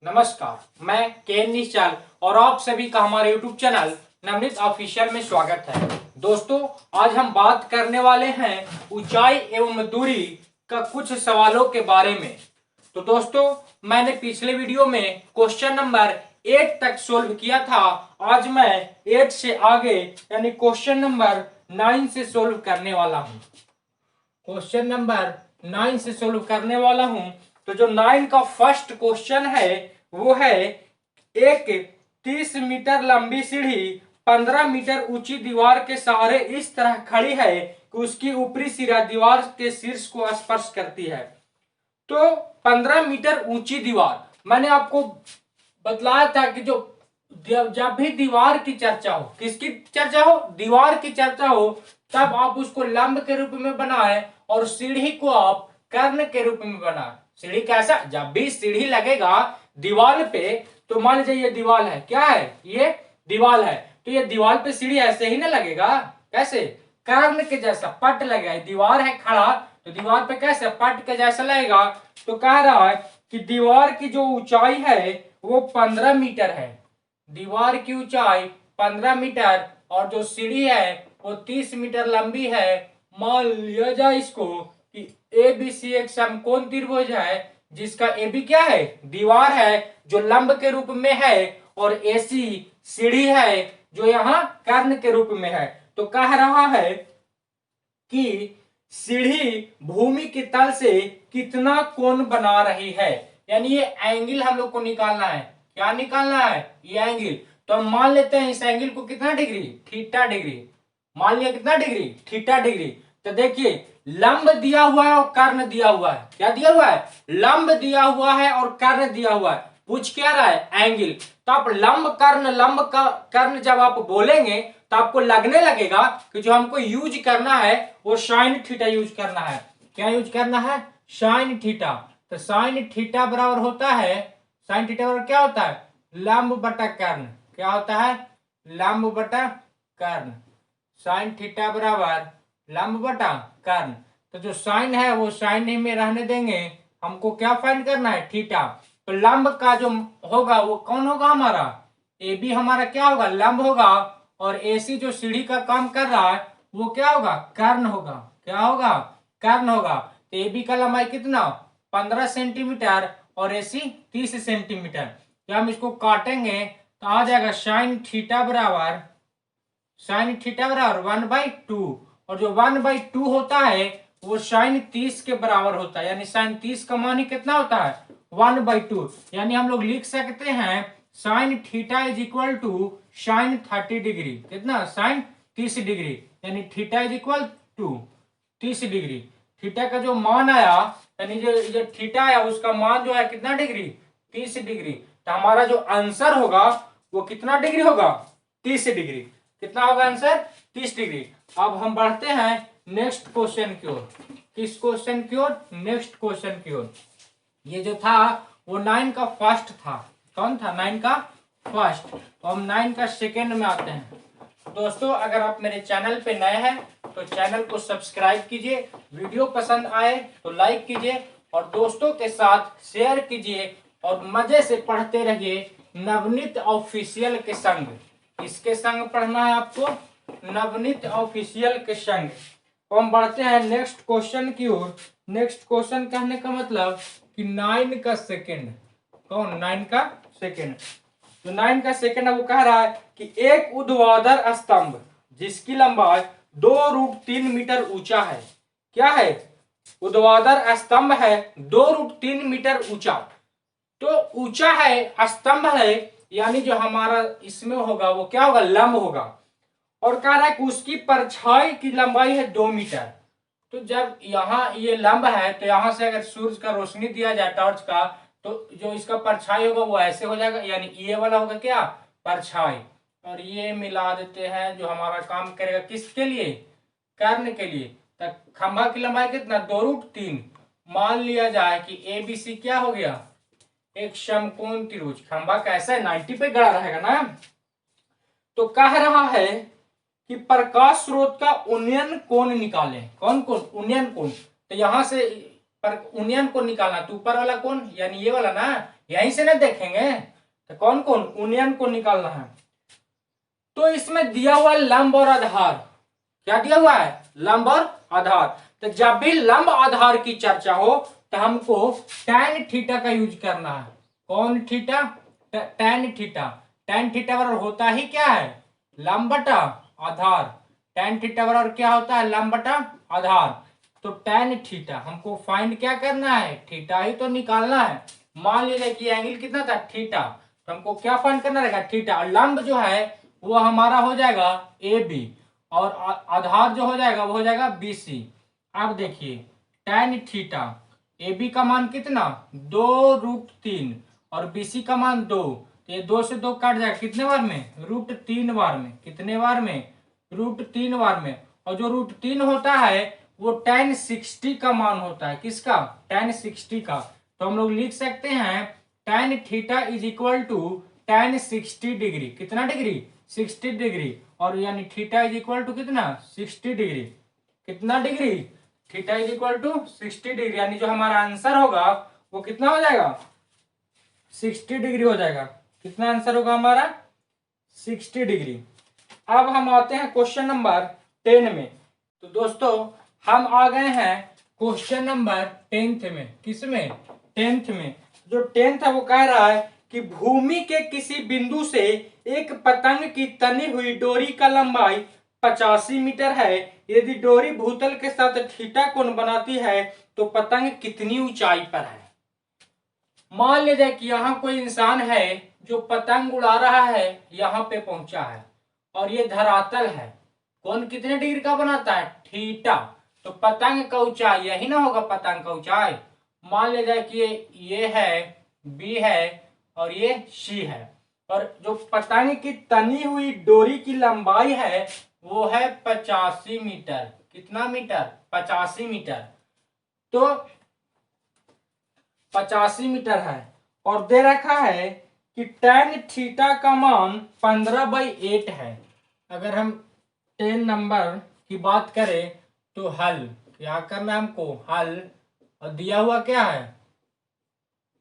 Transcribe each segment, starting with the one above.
नमस्कार, मैं के निश्चल और आप सभी का हमारे YouTube चैनल नवनीत ऑफिशियल में स्वागत है। दोस्तों, आज हम बात करने वाले हैं ऊंचाई एवं दूरी का कुछ सवालों के बारे में। तो दोस्तों, मैंने पिछले वीडियो में क्वेश्चन नंबर 8 तक सोल्व किया था। आज मैं 8 से आगे यानी क्वेश्चन नंबर 9 से सोल्व करने वाला हूँ। क्वेश्चन नंबर 9 से सोल्व करने वाला हूं। तो जो 9 का फर्स्ट क्वेश्चन है वो है, एक 30 मीटर लंबी सीढ़ी 15 मीटर ऊंची दीवार के सहारे इस तरह खड़ी है कि उसकी ऊपरी सिरा दीवार के शीर्ष को स्पर्श करती है। तो 15 मीटर ऊंची दीवार, मैंने आपको बतलाया था कि जो जब भी दीवार की चर्चा हो, किसकी चर्चा हो, दीवार की चर्चा हो, तब आप उसको लंब के रूप में बनाए और सीढ़ी को आप कर्ण के रूप में बनाए। सीढ़ी कैसा, जब भी सीढ़ी लगेगा दीवार पे, तो मान लीजिए ये दीवार है, क्या है, ये दीवार है, तो ये दीवार पे सीढ़ी ऐसे ही ना लगेगा, कैसे, कर्ण के जैसा पट लगेगा। दीवार है खड़ा तो दीवार पे कैसे पट के जैसा लगेगा। तो कह रहा है कि दीवार की जो ऊंचाई है वो 15 मीटर है। दीवार की ऊंचाई 15 मीटर और जो सीढ़ी है वो 30 मीटर लंबी है। मान लिया जाए इसको कि ए बी सी एक समकोण त्रिभुज है जिसका ए बी क्या है, दीवार है जो लंब के रूप में है, और ए सी सीढ़ी है जो यहाँ कर्ण के रूप में है। तो कह रहा है कि सीढ़ी भूमि के तल से कितना कोण बना रही है, यानी ये एंगल हम लोग को निकालना है। क्या निकालना है, ये एंगल। तो हम मान लेते हैं इस एंगल को कितना डिग्री, थीटा डिग्री। मान लिया कितना डिग्री, थीटा डिग्री। तो देखिए लंब दिया हुआ है और कर्ण दिया हुआ है। क्या दिया हुआ है, लंब दिया हुआ है और कर्ण दिया हुआ है। पूछ क्या रहा है, एंगल। तो आप लंब का कर्ण जब आप बोलेंगे तो आपको लगने लगेगा कि जो हमको यूज करना है वो साइन थीटा यूज करना है। क्या यूज करना है, साइन थीटा। तो साइन थीटा बराबर होता है, साइन थीटा बराबर क्या होता है, लंब बटा कर्ण। क्या होता है, लंब बटा कर्ण। साइन थीटा बराबर लंब बटा कर्ण। तो जो साइन है वो साइन ही में रहने देंगे, हमको क्या फाइंड करना है, थीटा। तो लंब का जो होगा वो कौन होगा, हमारा ए बी हमारा क्या होगा, लंब होगा, और ए सी जो सीढ़ी का काम कर रहा है वो क्या होगा, कर्ण होगा। क्या होगा, कर्ण होगा। तो ए बी का लंबाई कितना, 15 सेंटीमीटर और ए सी 30 सेंटीमीटर। जब हम इसको काटेंगे तो आ जाएगा साइन थीटा बराबर, साइन थीटा बराबर 1/2, और जो 1/2 होता है वो साइन 30 के बराबर होता है, यानी साइन 30 का मान ही कितना होता है, 1/2। यानी हम लोग लिख सकते हैं sine theta is equal to sine 30 degree. कितना, साइन 30 डिग्री, यानी theta is equal to 30 degree. Theta का जो मान आया, यानी जो थीटा आया उसका मान जो है कितना डिग्री, 30 डिग्री। तो हमारा जो आंसर होगा वो कितना डिग्री होगा, 30 डिग्री। कितना होगा आंसर, 30 डिग्री। अब हम बढ़ते हैं नेक्स्ट क्वेश्चन की ओर। किस क्वेश्चन की ओर, नेक्स्ट क्वेश्चन की ओर। ये जो था वो 9 का फर्स्ट था। कौन था, 9 का फर्स्ट। तो हम 9 का सेकेंड में आते हैं। दोस्तों, अगर आप मेरे चैनल पे नए हैं तो चैनल को सब्सक्राइब कीजिए, वीडियो पसंद आए तो लाइक कीजिए और दोस्तों के साथ शेयर कीजिए, और मजे से पढ़ते रहिए नवनीत ऑफिशियल के संग। किसके संग पढ़ना है आपको, नवनीत ऑफिशियल के संग। तो हम बढ़ते हैं नेक्स्ट क्वेश्चन की ओर। नेक्स्ट क्वेश्चन कहने का मतलब कि 9 का सेकेंड। कौन, 9 का सेकेंड। तो 9 का सेकेंड वो कह रहा है कि एक ऊर्ध्वाधर स्तंभ जिसकी लंबाई 2√3 मीटर ऊंचा है। क्या है, ऊर्ध्वाधर स्तंभ है 2√3 मीटर ऊंचा। तो ऊंचा है, स्तंभ है, यानी जो हमारा इसमें होगा वो क्या होगा, लंब होगा। और कह रहा है कि उसकी परछाई की लंबाई है 2 मीटर। तो जब यहाँ ये लंब है तो यहाँ से अगर सूर्य का रोशनी दिया जाए टॉर्च का, तो जो इसका परछाई होगा वो ऐसे हो जाएगा, यानी ये वाला होगा क्या, परछाई। और ये मिला देते हैं जो हमारा काम करेगा किसके लिए, कर्ण के लिए। तो खंभा की लंबाई कितना, 2√3। मान लिया जाए कि ए बी सी क्या हो गया, एक समकोण त्रिभुज। खंभा कैसा है, 90 पे गड़ा रहेगा ना। तो कह रहा है कि प्रकाश स्रोत का उन्नयन कोण निकालें। कौन कोण, उन्नयन कोण। तो यहां से पर उन्नयन कोण निकालना, तो ऊपर वाला कोण यानी ये वाला ना, यहीं से ना देखेंगे। तो कौन कौन, यूनियन को निकालना है। तो इसमें दिया हुआ लंब और आधार, क्या दिया हुआ है, लंब और आधार। तो जब भी लंब आधार की चर्चा हो तो हमको tan थीटा का यूज करना है। कौन theta, tan theta. tan theta बराबर होता ही क्या है, लंब बटा आधार। tan थीटा बराबर क्या होता है, लंब बटा आधार। तो tan थीटा हमको फाइंड क्या करना है, थीटा ही तो निकालना है। मान लीजिए कि एंगल कितना था, थीटा, तो हमको क्या फाइंड करना रहेगा, थीटा। और लंब जो है वो हमारा हो जाएगा ए बी, और आधार जो हो जाएगा वो हो जाएगा बी सी। अब देखिए tan थीटा, ए बी का मान कितना, 2√3 और बी सी का मान 2, तो ये 2 से 2 काट जाएगा कितने बार में, √3 बार में। कितने बार में, √3 बार में। और जो √3 होता है वो tan 60 का मान होता है। किसका, tan 60 का। तो हम लोग लिख सकते हैं tan theta is equal to tan 60 degree. कितना डिग्री, 60 डिग्री। और यानी थीटा इज इक्वल टू कितना, 60 डिग्री। कितना degree, theta is equal to 60 degree. यानी जो हमारा आंसर होगा वो कितना हो जाएगा, 60 डिग्री हो जाएगा। कितना आंसर होगा हमारा, 60 डिग्री। अब हम आते हैं क्वेश्चन नंबर 10 में। तो दोस्तों हम आ गए हैं क्वेश्चन नंबर 10th में। किस में, 10th में। जो 10th है वो कह रहा है कि भूमि के किसी बिंदु से एक पतंग की तनी हुई डोरी का लंबाई 85 मीटर है। यदि डोरी भूतल के साथ थीटा कोण बनाती है तो पतंग कितनी ऊंचाई पर है। मान लीजिए कि यहाँ कोई इंसान है जो पतंग उड़ा रहा है, यहाँ पे पहुंचा है और ये धरातल है। कौन कितने डिग्री का बनाता है, थीटा। तो पतंग का ऊंचाई यही ना होगा, पतंग का ऊंचाई। मान लीजिए कि ये है, बी है और ये सी है, और जो पतंग की तनी हुई डोरी की लंबाई है वो है 85 मीटर। कितना मीटर, 85 मीटर। तो 85 मीटर है और दे रखा है कि tan थीटा का मान 15/8 है। अगर हम 10 नंबर की बात करें तो हल क्या करना है हमको, हल। और दिया हुआ क्या है,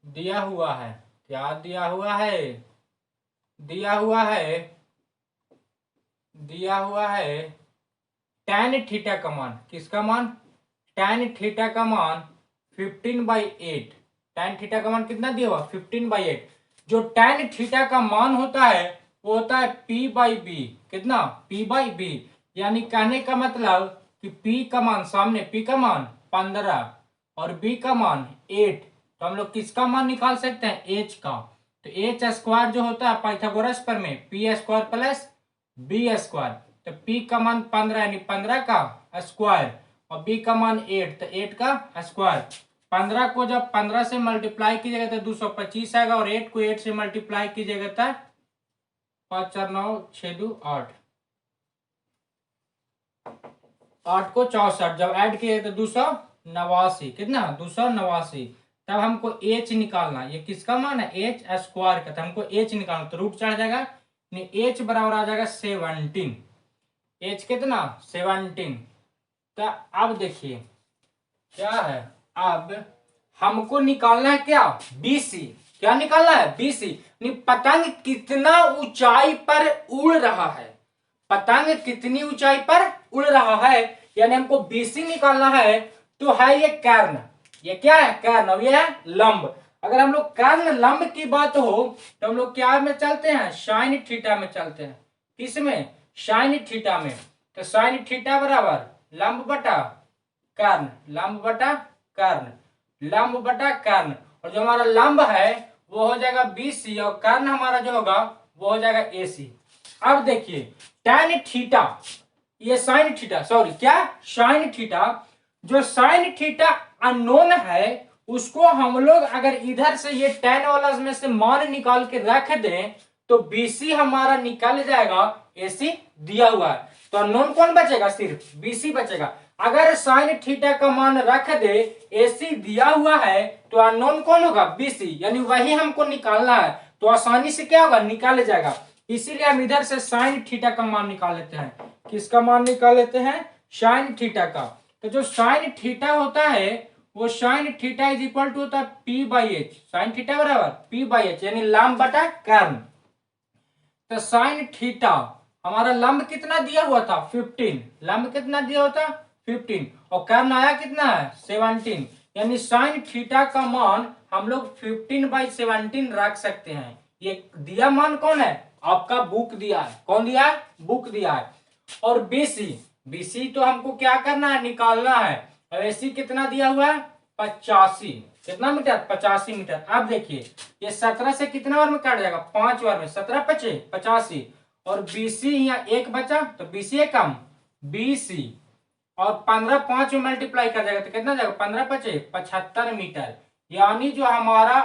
दिया हुआ है, क्या दिया हुआ है, दिया हुआ है, दिया हुआ है tan थीटा का मान। किसका मान, tan थीटा का मान 15/8। tan थीटा का मान कितना दिया हुआ, 15/8। जो tan थीटा का मान होता है वो होता है p/b। कितना, p/b। यानी कहने का मतलब कि p का मान, सामने p का मान 15 और b का मान 8। तो हम लोग किसका मान निकाल सकते हैं, h का। तो एच स्क्वायर जो होता है पाइथागोरस पर में, P square plus B square. तो p का मान 15 यानी 15 का स्क्वायर, और b का मान 8 तो 8 का स्क्वायर। 15 को जब 15 से मल्टीप्लाई कीजिएगा तो 225 आएगा, और 8 को 8 से मल्टीप्लाई कीजिएगा तो 5 4 9 6 2 8, 8 को 64, जब ऐड किए तो 289। कितना, 289। तब हमको h निकालना, ये किसका मान है, एच स्क्वायर का। तो हमको h निकालना, तो रूट चढ़ जाएगा, h बराबर आ जाएगा 17। h कितना, 17। तो अब देखिए क्या है, अब हमको निकालना है क्या, BC। क्या निकालना है, BC। पतंग कितना ऊंचाई पर उड़ रहा है, पतंग कितनी ऊंचाई पर उड़ रहा है, यानी हमको BC निकालना है। तो है ये कर्ण, ये क्या है, कर्ण, और ये है लंब। अगर हम लोग कर्ण लंब की बात हो तो हम लोग क्या में चलते हैं, साइन थीटा में चलते हैं। किसमें, साइन थीटा में। तो साइन थीटा बराबर लंब बटा कर्ण, लंब बटा कर्ण, लंब बटा कर्ण। और जो हमारा लंब है वो हो जाएगा BC, और कर्ण हमारा जो होगा वो हो जाएगा AC। अब देखिए tan थीटा, ये साइन थीटा, सॉरी क्या, साइन थीटा। जो साइन थीटा अननोन है उसको हम लोग अगर इधर से ये tan वाला में से मान निकाल के रख दें तो BC हमारा निकल जाएगा, AC दिया हुआ है। तो अननोन कौन बचेगा, सिर्फ BC बचेगा। अगर साइन थीटा का मान रख दे, AC दिया हुआ है, तो अननोन कौन होगा, BC, यानी वही हमको निकालना है। तो आसानी से क्या होगा, निकाल जाएगा। इसीलिए हम इधर से साइन थीटा का मान निकाल लेते हैं। किसका मान निकाल लेते हैं, साइन थीटा का। तो जो साइन थीटा होता है वो sine theta is equal to होता है P by H, sine theta बराबर पी बाई एच यानी लंब बटा कर्ण। तो साइन थीटा हमारा लंब कितना दिया हुआ था 15, लंब कितना दिया हुआ था 15 और कर्ण आया कितना है 17, यानी साइन थीटा का मान हम लोग 15/17 रख सकते हैं। ये दिया मान कौन है, आपका बुक दिया है, कौन दिया है, बुक दिया है। और बीसी, बीसी तो हमको क्या करना है, निकालना है। और एसी कितना दिया हुआ है 85, कितना मीटर 85 मीटर। अब देखिए ये 17 से कितने बार में काट जाएगा, 5 बार में, 17 पचे 85 और बीसी यहाँ एक बचा तो बीसी है कम, बीसी और 15 5 में मल्टीप्लाई कर जाएगा तो कितना जाएगा 15 पचे 75 मीटर। यानी जो हमारा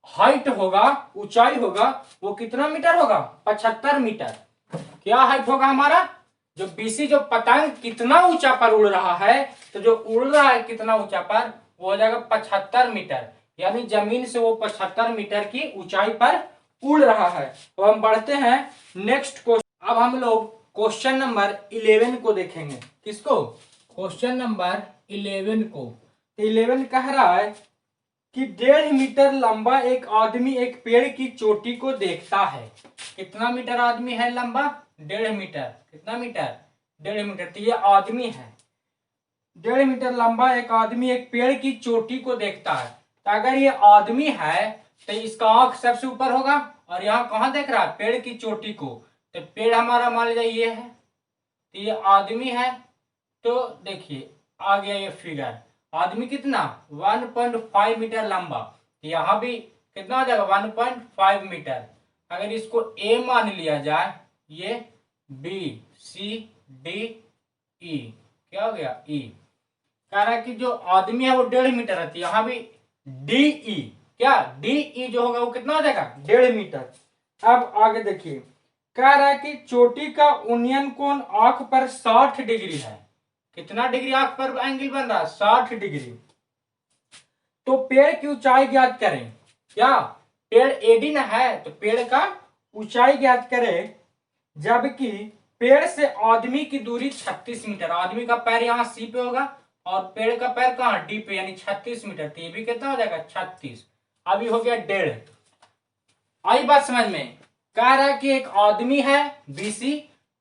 हाइट होगा, ऊंचाई होगा, वो कितना मीटर होगा 75 मीटर। क्या हाइट होगा हमारा, जो बीसी जो पतंग कितना ऊंचा पर उड़ रहा है, तो जो उड़ रहा है कितना ऊंचा पर, वो हो जाएगा 75 मीटर, यानी जमीन से वो 75 मीटर की ऊंचाई पर उड़ रहा है। तो हम बढ़ते हैं नेक्स्ट क्वेश्चन। अब हम लोग क्वेश्चन नंबर 11 को देखेंगे। किसको, क्वेश्चन नंबर 11 को। 11 कह रहा है कि 1.5 मीटर लंबा एक आदमी एक पेड़ की चोटी को देखता है। कितना मीटर आदमी है लंबा, 1.5 मीटर, कितना मीटर 1.5 मीटर। तो ये आदमी है, 1.5 मीटर लंबा एक आदमी एक पेड़ की चोटी को देखता है। तो अगर ये आदमी है तो इसका आंख सबसे ऊपर होगा और यहाँ कहाँ देख रहा है, पेड़ की चोटी को। तो पेड़ हमारा मान लीजिए ये है, तो ये आदमी है। तो देखिए आ गया ये फिगर, आदमी कितना 1.5 मीटर लंबा, यहाँ भी कितना हो जाएगा 1.5 मीटर। अगर इसको ए मान लिया जाए, ये बी सी डी ई, क्या हो गया ई। कह रहा है कि जो आदमी है वो 1.5 मीटर है, यहाँ भी डी ई, क्या डी ई जो होगा वो कितना हो जाएगा 1.5 मीटर। अब आगे देखिए, कह रहा है कि चोटी का उन्नयन कोण आंख पर 60 डिग्री है। कितना डिग्री आंख पर एंगल बन रहा है 60 डिग्री। तो पेड़ की ऊंचाई ज्ञात करें। क्या पेड़ एडी न है, तो पेड़ का ऊंचाई ज्ञात करें, जबकि पेड़ से आदमी की दूरी 36 मीटर। आदमी का पैर यहाँ सी पे होगा और पेड़ का पैर कहाँ डी पे, यानी 36 मीटर। तो ये भी कितना हो जाएगा 36। अभी हो गया 1.5। आई बात समझ में। कह रहा है कि एक आदमी है बीसी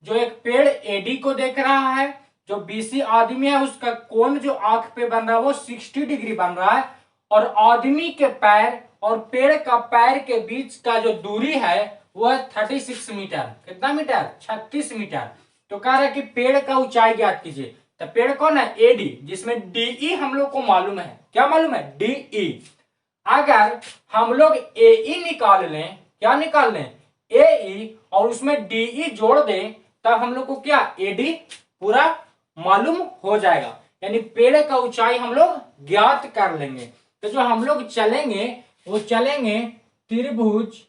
जो एक पेड़ एडी को देख रहा है। जो बीसी आदमी है उसका कोण जो आंख पे बन रहा है वो 60 डिग्री बन रहा है, और आदमी के पैर और पेड़ का पैर के बीच का जो दूरी है वो है 36 मीटर। कितना मीटर 36 मीटर। तो कह रहा है कि पेड़ का ऊंचाई ज्ञात कीजिए। तो पेड़ कौन है एडी, जिसमें डीई हम लोग को मालूम है। क्या मालूम है डीई। अगर हम लोग एई निकाल लें, क्या निकाल लें एई, और उसमें डीई जोड़ दें, तब हम लोग को क्या एडी पूरा मालूम हो जाएगा, यानी पेड़ का ऊंचाई हम लोग ज्ञात कर लेंगे। तो जो हम लोग चलेंगे वो चलेंगे त्रिभुज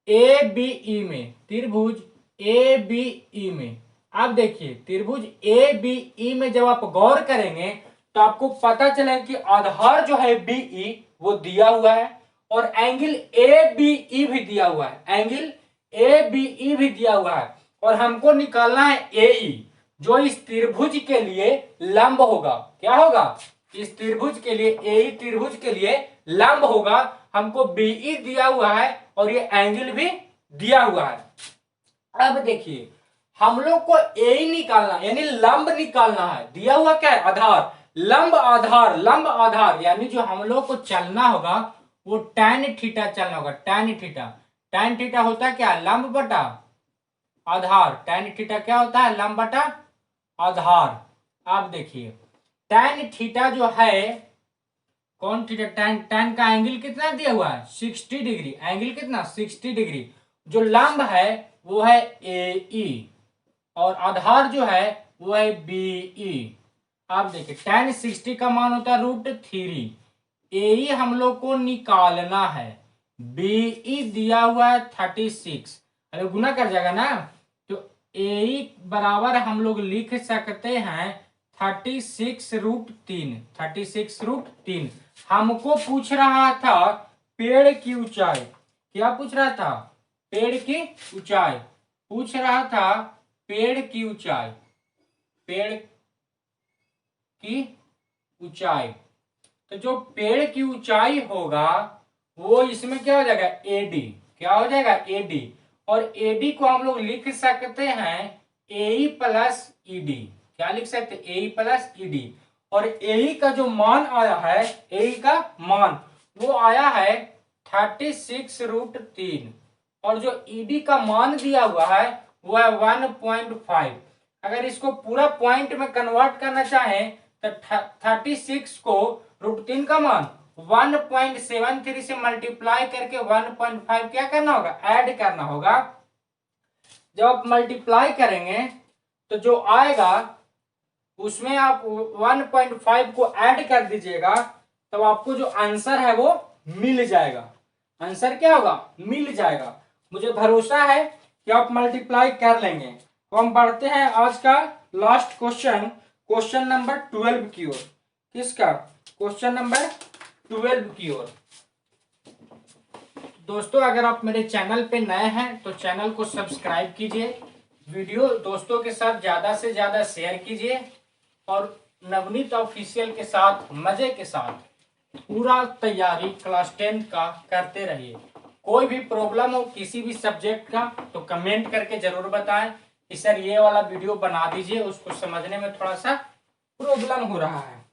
ए बी ई में, त्रिभुज ए बी ई में। अब देखिए त्रिभुज ए बी ई में जब आप गौर करेंगे तो आपको पता चलेगा कि आधार जो है बीई वो दिया हुआ है और एंगल ए बी ई भी दिया हुआ है, एंगल ए बी ई भी दिया हुआ है। और हमको निकालना है एई जो इस त्रिभुज के लिए लंब होगा। क्या होगा, इस त्रिभुज के लिए एई त्रिभुज के लिए लंब होगा। हमको बीई दिया हुआ है और ये एंगल भी दिया हुआ है। अब देखिए हम लोग को एई निकालना यानी लंब निकालना है। दिया हुआ क्या है आधार, लंब आधार, लंब आधार यानी जो हम लोग को चलना होगा वो tan थीटा चलना होगा। tan थीटा, tan थीटा होता है क्या लंब बटा आधार। tan थीटा क्या होता है लंब बटा आधार। आप देखिए tan थीटा जो है कौन थीटा, tan का एंगल कितना दिया हुआ है 60 डिग्री, एंगल कितना 60 डिग्री। जो लंब है वो है एई और आधार जो है वो है बीई। आप देखिए tan 60 का मान होता है √3। एई हम लोग को निकालना है, बीई दिया हुआ है 36, अरे गुना कर जाएगा ना। तो एई बराबर हम लोग लिख सकते हैं 36√3, 36√3। हमको पूछ रहा था पेड़ की ऊंचाई। क्या पूछ रहा था, पेड़ की ऊंचाई पूछ रहा था, पेड़ की ऊंचाई, पेड़ की ऊंचाई। तो जो पेड़ की ऊंचाई होगा वो इसमें क्या हो जाएगा, एडी। क्या हो जाएगा, एडी। और एडी को हम लोग लिख सकते हैं एई प्लस ईडी। क्या लिख सकते हैं, एई प्लस ईडी। और एई का जो मान आया है, एई का मान वो आया है 36√3। और जो ईडी का मान दिया हुआ है वो है 1.5। अगर इसको पूरा पॉइंट में कन्वर्ट करना चाहें तो 36 को √3 का मान 1.73 से मल्टीप्लाई करके 1.5 क्या करना होगा, ऐड करना होगा। जब आप मल्टीप्लाई करेंगे तो जो आएगा उसमें आप 1.5 को ऐड कर दीजिएगा, तब आपको जो आंसर है वो मिल जाएगा। आंसर क्या होगा, मिल जाएगा। मुझे भरोसा है कि आप मल्टीप्लाई कर लेंगे। तो हम बढ़ते हैं आज का लास्ट क्वेश्चन, क्वेश्चन नंबर 12 की ओर। किसका, क्वेश्चन नंबर 12 की ओर। दोस्तों अगर आप मेरे चैनल पे नए हैं तो चैनल को सब्सक्राइब कीजिए, वीडियो दोस्तों के साथ ज्यादा से ज्यादा शेयर कीजिए और नवनीत ऑफिशियल के साथ मजे के साथ पूरा तैयारी क्लास 10 का करते रहिए। कोई भी प्रॉब्लम हो किसी भी सब्जेक्ट का तो कमेंट करके जरूर बताएं कि सर ये वाला वीडियो बना दीजिए, उसको समझने में थोड़ा सा प्रॉब्लम हो रहा है।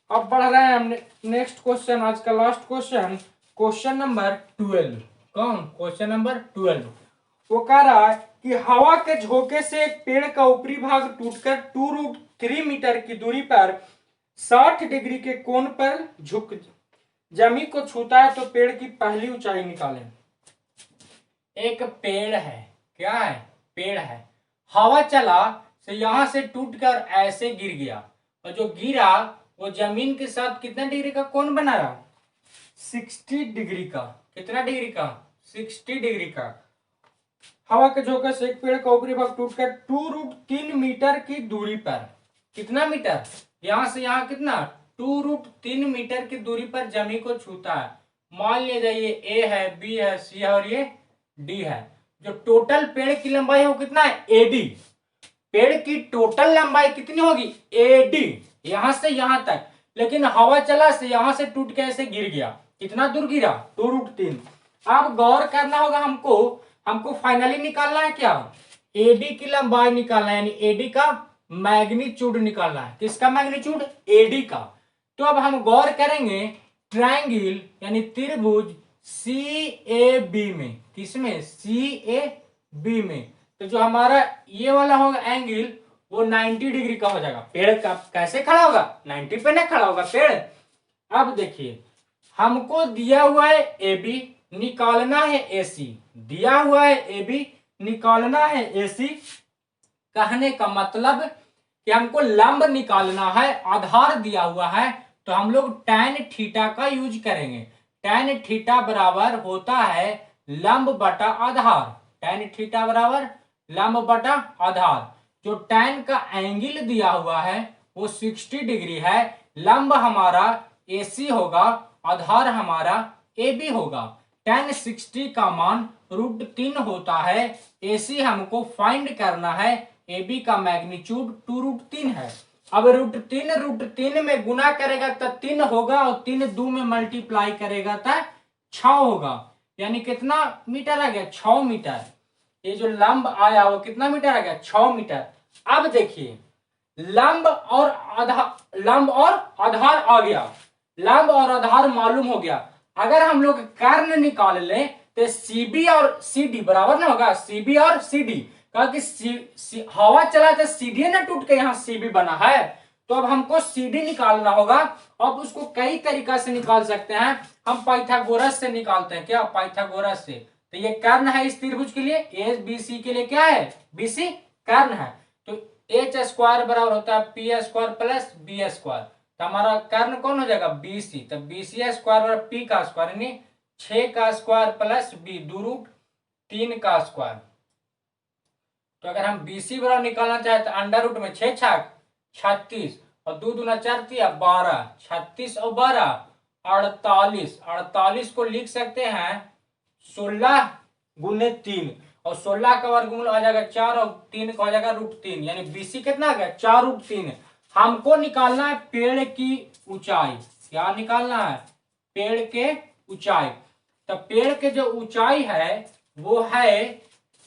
अब बढ़ रहे हैं हम नेक्स्ट क्वेश्चन, आज का लास्ट क्वेश्चन, क्वेश्चन नंबर 12। कौन, क्वेश्चन नंबर 12। वो कह रहा है कि हवा के झोंके से एक पेड़ का ऊपरी भाग टूटकर 2√3 मीटर की दूरी पर 60 डिग्री के कोण पर झुक जमीन को छूता है तो पेड़ की पहली ऊंचाई निकालें। एक पेड़ है, क्या है, पेड़ है, हवा चला से यहां से टूटकर ऐसे गिर गया और जो गिरा वो जमीन के साथ कितना डिग्री का कोण बना रहा, 60 डिग्री का। कितना डिग्री का, 60 डिग्री का। हवा के झोंके से एक पेड़ का ऊपरी भाग टूटकर 2√3 मीटर की दूरी पर, कितना मीटर, यहां से यहां कितना, 2√3 मीटर की दूरी पर जमीन को छूता है। मान लीजिए ये ए है, बी है, सी है और ये डी है। जो टोटल पेड़ की लंबाई है वो कितना है, एडी। पेड़ की टोटल लंबाई कितनी होगी, एडी, यहां से यहां तक। लेकिन हवा चला से यहां से टूट के ऐसे गिर गया, कितना दूर गिरा, 2√3। अब गौर करना होगा हमको फाइनली निकालना है क्या, एडी की लंबाई निकालना है, यानी एडी का मैग्नीट्यूड निकालना है। किसका मैग्नीट्यूड, एडी का। तो अब हम गौर करेंगे ट्रायंगल यानी त्रिभुज CAB में, किसमें, CAB में। तो जो हमारा ये वाला होगा एंगल वो 90 डिग्री का हो जाएगा। पेड़ का कैसे खड़ा होगा, 90 पे ना खड़ा होगा पेड़। अब देखिए हमको दिया हुआ है AB, निकालना है AC। दिया हुआ है AB, निकालना है AC। कहने का मतलब कि हमको लंब निकालना है, आधार दिया हुआ है तो हम लोग tan थीटा का यूज करेंगे। tan थीटा बराबर होता है लंब बटा आधार। tan थीटा बराबर लंब बटा आधार। जो tan का एंगल दिया हुआ है वो 60 डिग्री है। लंब हमारा AC होगा, आधार हमारा AB होगा। tan 60 का मान √3 होता है। AC हमको फाइंड करना है, AB का मैग्नीट्यूड 2√3 है। अब √3 में गुना करेगा तो 3 होगा और 3 2 में मल्टीप्लाई करेगा तो 6 होगा। यानी कितना मीटर आ गया, 6 मीटर। ये जो लंब आया वो कितना मीटर आ गया, 6 मीटर। अब देखिए लंब और आधार आ गया, लंब और आधार मालूम हो गया। अगर हम लोग कर्ण निकाल लें तो CB और CD बराबर ना होगा, CB और CD का कि हवा चला तो CD ना टूट के यहाँ CB बना है। तो अब हमको CD निकालना होगा। अब उसको कई तरीका से निकाल सकते हैं। हम पाइथागोरस से निकालते हैं, क्या, पाइथागोरस से। तो ये कर्ण है इस त्रिभुज के लिए, ABC के लिए क्या है, BC कर्ण है। तो H² बराबर होता है P² प्लस B²। तो हमारा कर्ण कौन हो जाएगा, BC। तो BC² बराबर P का स्क्वायर यानी 6 का स्क्वायर प्लस B 2√3 का स्क्वायर। तो अगर हम BC बराबर निकालना चाहे तो अंडर रूट में 6 छाक 36 और 2 दूना 4 12, 36 और 12 48। 48 को लिख सकते हैं 16 गुने 3 और 16 का वर्गमूल आ जाएगा 4 और 3 का हो जाएगा √3। यानी BC कितना आ गया, 4√3। हमको निकालना है पेड़ की ऊंचाई। क्या निकालना है, पेड़ के ऊंचाई। तो पेड़ के जो ऊंचाई है वो है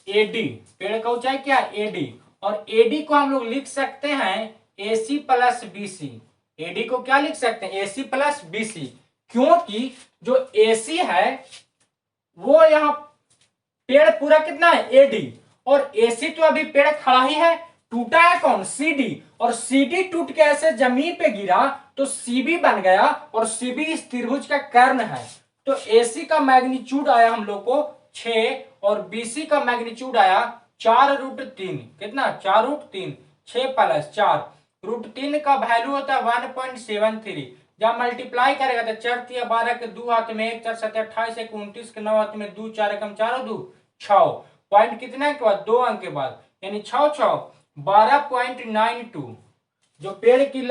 एडी। पेड़ का ऊंचाई क्या है, एडी। और एडी को हम लोग लिख सकते हैं एसी प्लस बीसी। एडी को क्या लिख सकते हैं, एसी प्लस बीसी। क्योंकि जो एसी है वो यहाँ पेड़ पूरा कितना है, एडी, और एसी तो अभी पेड़ खड़ा ही है। टूटा है कौन, सीडी, और सीडी टूट के ऐसे जमीन पे गिरा तो सीबी बन गया, और सीबी इस त्रिभुज का कर्ण है। तो एसी का मैग्नीट्यूड आया हम लोग को 6 और बीसी का मैग्नीट्यूड आया 4√3। कितना, 4√3, 6 प्लस 4, √3 का वैल्यू होता है 1.73। जब मल्टीप्लाई करेगा तो 4 तिया 12 के 2 हाथ में 1, 4 7 28, 1 29 के 9 हाथ में 2, 4 एकम 4 2 6 पॉइंट कितने के बाद, 2 अंक के बाद, यानी 6 6 12.92। जो पेड़ की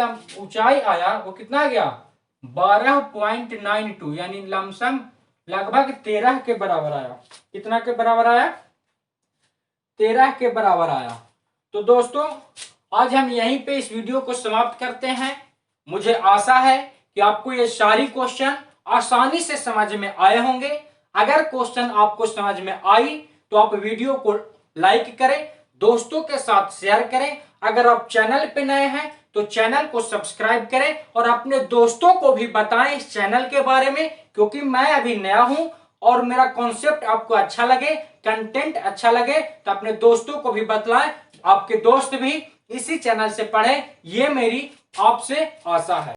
ऊंचाई आया वो कितना गया, 12.92, यानी लमसम लगभग 13 के बराबर आया। कितना के बराबर आया, 13 के बराबर आया। तो दोस्तों आज हम यहीं पे इस वीडियो को समाप्त करते हैं। मुझे आशा है कि आपको ये सारी क्वेश्चन आसानी से समझ में आए होंगे। अगर क्वेश्चन आपको समझ में आई तो आप वीडियो को लाइक करें, दोस्तों के साथ शेयर करें। अगर आप चैनल पे नए हैं तो चैनल को सब्सक्राइब करें और अपने दोस्तों को भी बताएं इस चैनल के बारे में, क्योंकि मैं अभी नया हूं और मेरा कॉन्सेप्ट आपको अच्छा लगे, कंटेंट अच्छा लगे तो अपने दोस्तों को भी बतलाएं, आपके दोस्त भी इसी चैनल से पढ़ें। ये मेरी आपसे आशा है।